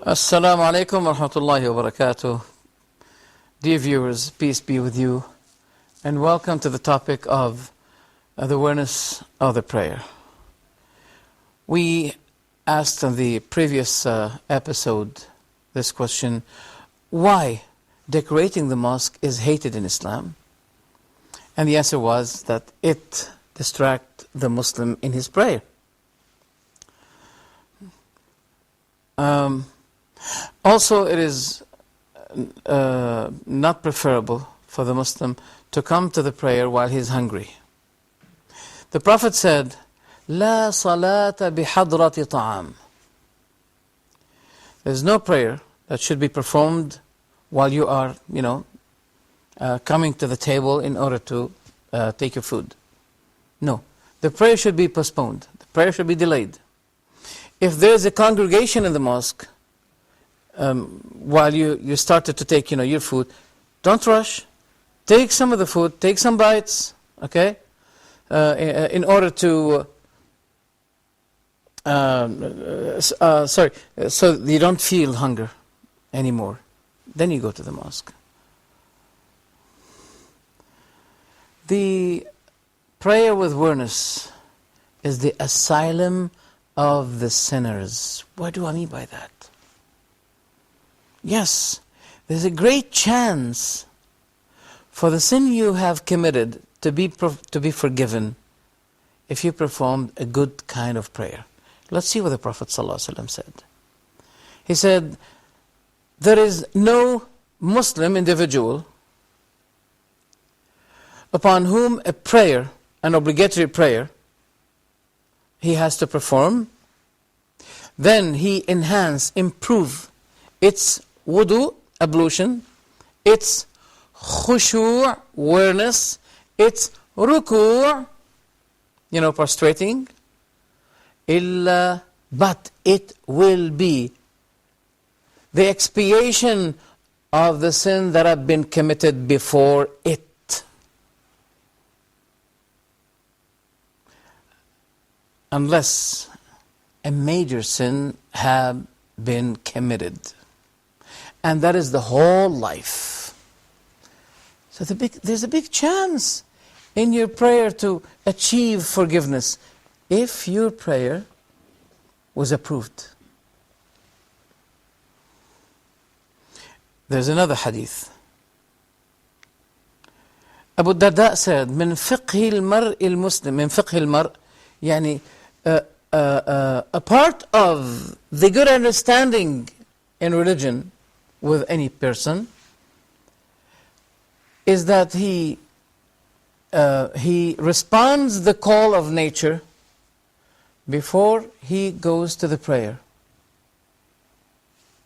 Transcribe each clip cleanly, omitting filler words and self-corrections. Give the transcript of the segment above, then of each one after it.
Assalamu alaikum wa rahmatullahi wa barakatuh. Dear viewers, peace be with you, and welcome to the topic of the awareness of the prayer. We asked in the previous episode this question: why decorating the mosque is hated in Islam? And the answer was that it distracts the Muslim in his prayer. Also, it is not preferable for the Muslim to come to the prayer while he is hungry. The Prophet said, "La salata bihadrati ta'am." There is no prayer that should be performed while you are, coming to the table in order to take your food. No, the prayer should be postponed. The prayer should be delayed. If there is a congregation in the mosque, while you started to take your food, don't rush. Take some of the food, take some bites, okay, in order to so you don't feel hunger anymore. Then you go to the mosque. The prayer with awareness is the asylum of the sinners. What do I mean by that? Yes, there's a great chance for the sin you have committed to be forgiven if you performed a good kind of prayer. Let's see what the Prophet ﷺ said. He said, there is no Muslim individual upon whom a prayer, an obligatory prayer, he has to perform, then he improve its wudu, ablution, its khushu', awareness, its ruku', prostrating, but it will be the expiation of the sin that have been committed before it. Unless a major sin have been committed. And that is the whole life. So there's a big chance in your prayer to achieve forgiveness if your prayer was approved. There's another hadith. Abu Darda said, "Min fiqhi al-mar'i al-muslim." Min fiqhi al-mar', yani a part of the good understanding in religion with any person is that he responds the call of nature before he goes to the prayer.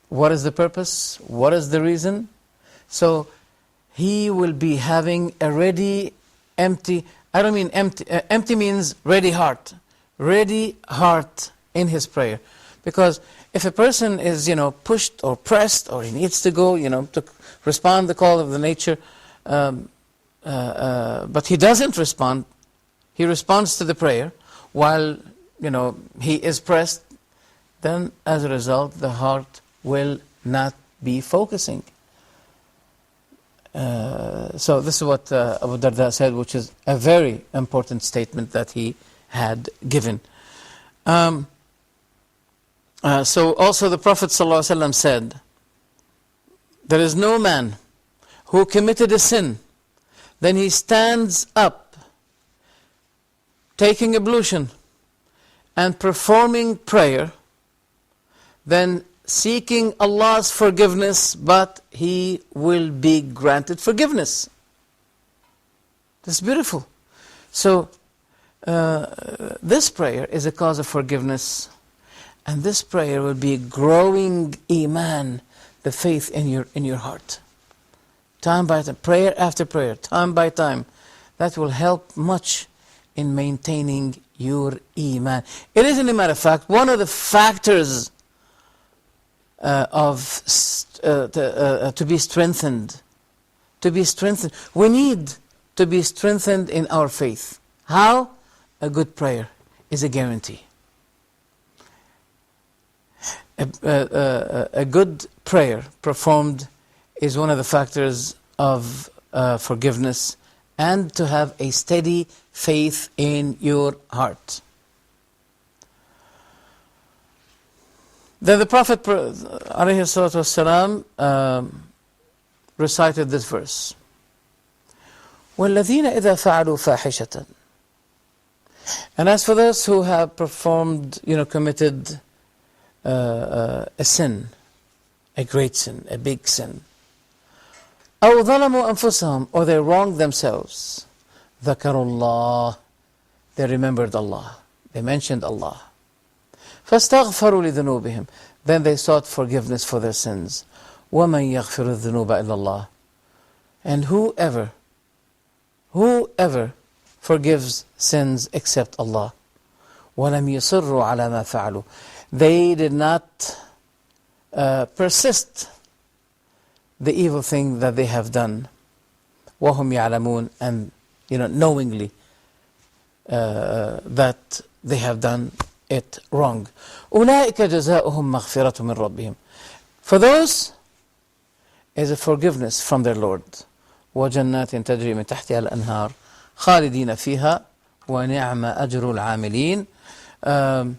What is the purpose? What is the reason? So he will be having a ready, empty, I don't mean empty, empty means ready heart in his prayer. Because if a person is, pushed or pressed, or he needs to go, to respond the call of the nature, but he doesn't respond, he responds to the prayer while, he is pressed, then as a result, the heart will not be focusing. So this is what Abu Darda said, which is a very important statement that he had given. So also the Prophet ﷺ said, there is no man who committed a sin, then he stands up, taking ablution and performing prayer, then seeking Allah's forgiveness, but he will be granted forgiveness. That's beautiful. So this prayer is a cause of forgiveness, And this prayer will be growing iman, the faith in your heart. Time by time, prayer after prayer, time by time. That will help much in maintaining your iman. It is, in a matter of fact, one of the factors to be strengthened. To be strengthened. We need to be strengthened in our faith. How? A good prayer is a guarantee. A good prayer performed is one of the factors of forgiveness, and to have a steady faith in your heart. Then the Prophet ﷺ recited this verse. وَالَّذِينَ إِذَا فَعَلُوا فَاحِشَةً. And as for those who have performed, committed a sin, a great sin, a big sin, أَوْ ظَلَمُوا أَنفُسَهُمْ, or they wronged themselves, ذَكَرُوا اللَّهِ, they remembered Allah, they mentioned Allah. فَاسْتَغْفَرُوا لِذُنُوبِهِمْ, then they sought forgiveness for their sins. وَمَنْ يَغْفِرُ الذُّنُوبَ إِلَّا اللَّهِ, and whoever forgives sins except Allah. وَلَمْ يُصِرُّوا عَلَى مَا فَعَلُوا, they did not persist the evil thing that they have done. وَهُمْ يَعْلَمُونَ, and knowingly that they have done it wrong. أُولَٰئِكَ جَزَاؤُهُمْ مَغْفِرَةٌ مِّن رَبِّهِمْ, for those is a forgiveness from their Lord. وَجَنَّاتٍ تَجْرِي مِن تَحْتِهَا الْأَنْهَارُ خَالِدِينَ فِيهَا وَنِعْمَ أَجْرُ الْعَامِلِينَ.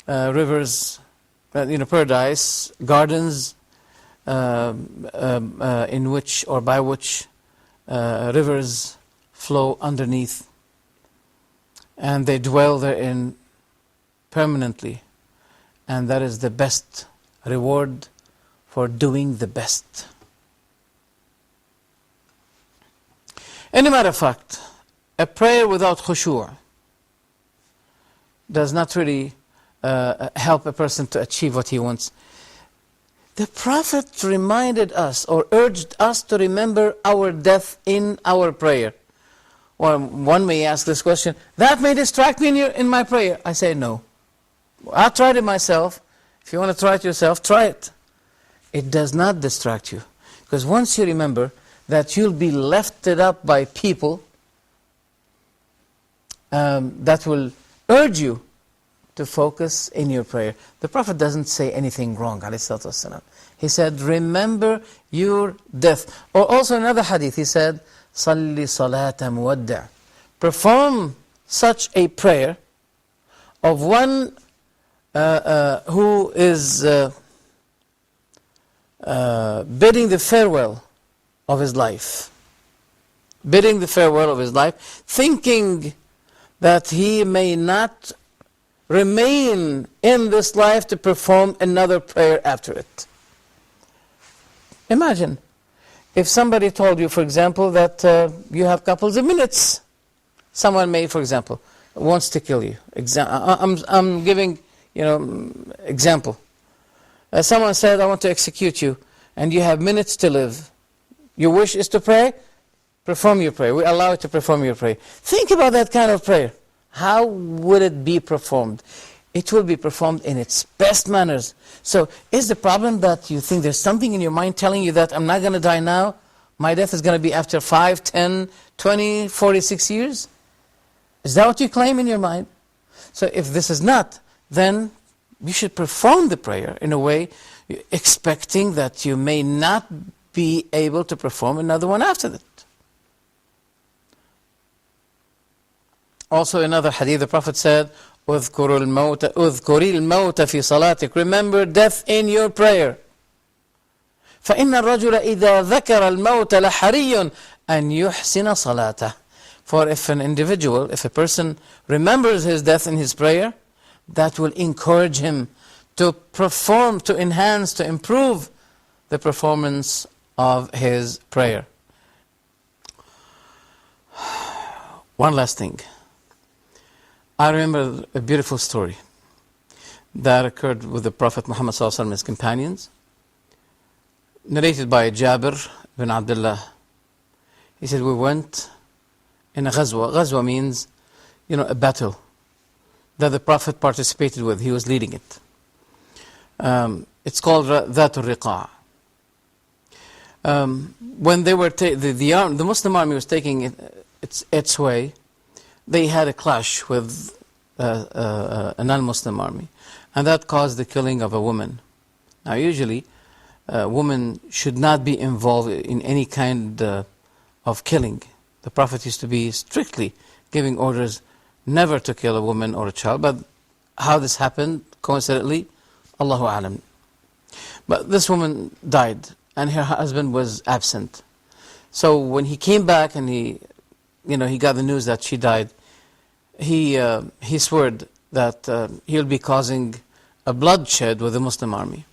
Rivers, paradise, gardens in which or by which rivers flow underneath, and they dwell therein permanently, and that is the best reward for doing the best. In a matter of fact, a prayer without khushu' does not really help a person to achieve what he wants. The Prophet reminded us or urged us to remember our death in our prayer. Well, one may ask this question, that may distract me in my prayer. I say no. I tried it myself. If you want to try it yourself, try it. It does not distract you. Because once you remember that you'll be lifted up by people that will urge you to focus in your prayer. The Prophet doesn't say anything wrong, ﷺ. He said, remember your death. Or also another hadith, he said, صَلِّ صَلَاةَ مُوَدَّعٍ, perform such a prayer of one who is bidding the farewell of his life. Bidding the farewell of his life, thinking that he may not remain in this life to perform another prayer after it. Imagine if somebody told you, for example, that you have couples of minutes. Someone may, for example, wants to kill you. I'm giving, example. Someone said, I want to execute you, and you have minutes to live. Your wish is to pray? Perform your prayer. We allow you to perform your prayer. Think about that kind of prayer. How would it be performed? It will be performed in its best manners. So, is the problem that you think there's something in your mind telling you that I'm not going to die now? My death is going to be after 5, 10, 20, 46 years? Is that what you claim in your mind? So, if this is not, then you should perform the prayer in a way expecting that you may not be able to perform another one after that. Also another hadith, the Prophet said, اذكروا الموت في صلاتك, remember death in your prayer. فإن الرجل إذا ذكر الموت لحري أن يحسن صلاته. For if an individual, if a person remembers his death in his prayer, that will encourage him to perform, to enhance, to improve the performance of his prayer. One last thing. I remember a beautiful story. that occurred with the Prophet Muhammad sallallahu alaihi wasallam and his companions, narrated by Jabir bin Abdullah. He said, we went in a ghazwa. Ghazwa means, a battle that the Prophet participated with. He was leading it. It's called Dhatul Riqa'. When they were the Muslim army was taking its way, they had a clash with a non-Muslim army, and that caused the killing of a woman. Now, usually, a woman should not be involved in any kind of killing. The Prophet used to be strictly giving orders never to kill a woman or a child, but how this happened, coincidentally, Allahu A'lam. But this woman died, and her husband was absent. So when he came back and he got the news that she died, he swore that he'll be causing a bloodshed with the Muslim army.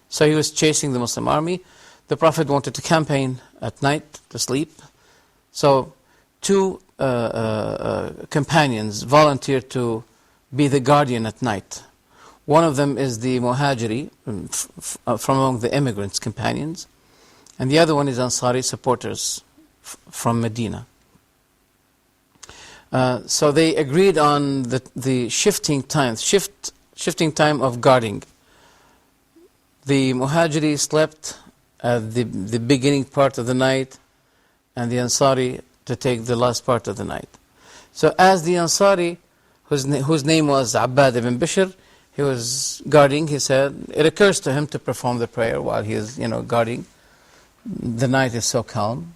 So he was chasing the Muslim army. The Prophet wanted to campaign at night to sleep. So two companions volunteered to be the guardian at night. One of them is the Muhajiri from among the immigrants' companions, and the other one is Ansari supporters from Medina. So they agreed on the shifting time of guarding. The Muhajiri slept at the beginning part of the night, and the Ansari to take the last part of the night. So as the Ansari, whose name was Abbad ibn Bishr, he was guarding, he said, it occurs to him to perform the prayer while he is, guarding. The night is so calm.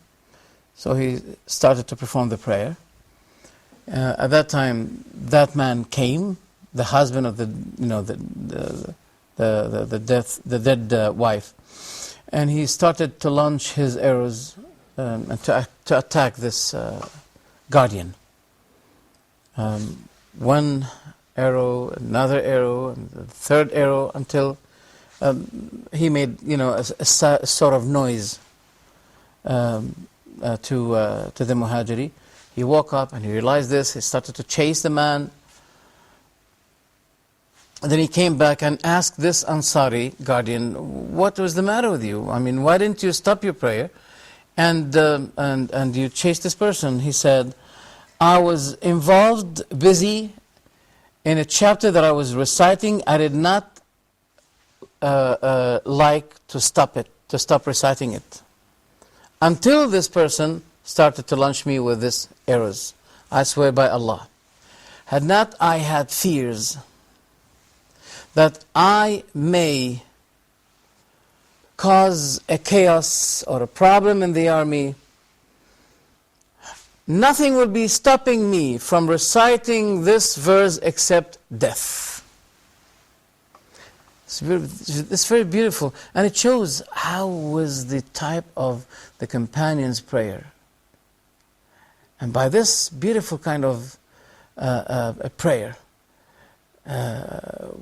So he started to perform the prayer. At that time, that man came, the husband of the dead wife, and he started to launch his arrows and to attack this guardian. One arrow, another arrow, and the third arrow, until he made a sort of noise to the Muhajiri. He woke up and he realized this. He started to chase the man. And then he came back and asked this Ansari guardian, what was the matter with you? I mean, why didn't you stop your prayer and you chased this person? He said, I was involved, busy in a chapter that I was reciting. I did not like to stop reciting it, until this person started to launch me with these arrows. I swear by Allah, had not I had fears that I may cause a chaos or a problem in the army, nothing would be stopping me from reciting this verse except death. It's very beautiful, and it shows how was the type of the companion's prayer. And by this beautiful kind of a prayer,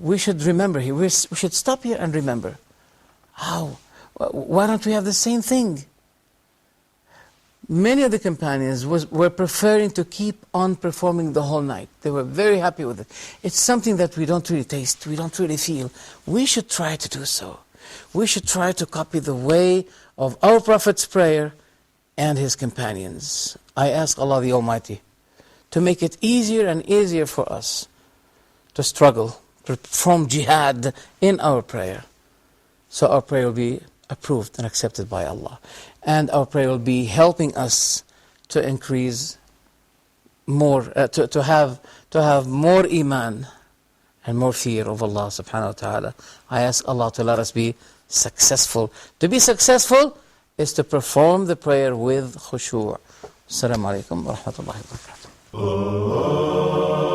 we should remember here, we should stop here and remember, why don't we have the same thing? Many of the companions were preferring to keep on performing the whole night. They were very happy with it. It's something that we don't really taste, we don't really feel. We should try to do so. We should try to copy the way of our Prophet's prayer and his companions. I ask Allah the Almighty to make it easier and easier for us to struggle, to perform jihad in our prayer. So our prayer will be approved and accepted by Allah. And our prayer will be helping us to increase more, to have more iman and more fear of Allah subhanahu wa ta'ala. I ask Allah to let us be successful. To be successful is to perform the prayer with khushu'. Assalamu alaikum wa rahmatullahi wa barakatuh.